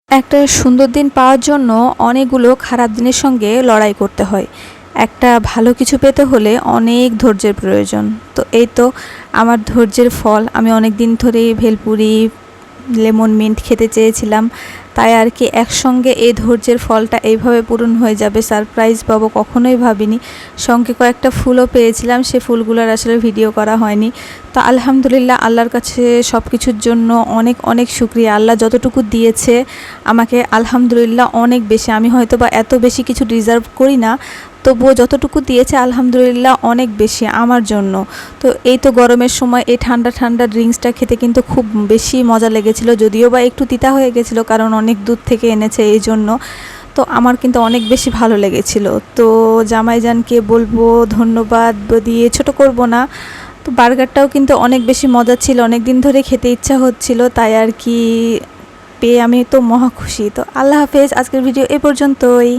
একটা সুন্দর দিন পাওয়ার জন্য অনেকগুলো খারাপ দিনের সঙ্গে লড়াই করতে হয়। একটা ভালো কিছু পেতে হলে অনেক ধৈর্যের প্রয়োজন। তো এই তো আমার ধৈর্যের ফল। আমি অনেক দিন ধরেই ভেলপুরি, লেমন মিন্ট খেতে চেয়েছিলাম, তাই আর কি একসঙ্গে এই ধৈর্যের ফলটা এইভাবে পূরণ হয়ে যাবে, সারপ্রাইজ পাবো কখনোই ভাবিনি। সঙ্গে কয়েকটা ফুলও পেয়েছিলাম, সে ফুলগুলোর আসলে ভিডিও করা হয়নি। তো আলহামদুলিল্লাহ, আল্লাহর কাছে সব কিছুর জন্য অনেক অনেক শুকরিয়া। আল্লাহ যতটুকু দিয়েছে আমাকে আলহামদুলিল্লাহ অনেক বেশি। আমি হয়তো বা এত বেশি কিছু ডিজার্ভ করি না, তবুও যতটুকু দিয়েছে আলহামদুলিল্লাহ অনেক বেশি আমার জন্য। তো এই তো গরমের সময় এই ঠান্ডা ঠান্ডা ড্রিঙ্কসটা খেতে কিন্তু খুব বেশি মজা লেগেছিল, যদিও বা একটু তিতা হয়ে গেছিলো কারণ অনেক দূর থেকে এনেছে এই জন্য। তো আমার কিন্তু অনেক বেশি ভালো লেগেছিল। তো জামাইজানকে বলবো ধন্যবাদ দিয়ে ছোট করব না। তো বার্গারটাও কিন্তু অনেক বেশি মজা ছিল, অনেক দিন ধরে খেতে ইচ্ছা হচ্ছিল, তাই আর কি পেয়ে আমি তো মহা খুশি। তো আল্লাহ হাফেজ, আজকের ভিডিও এ পর্যন্তই।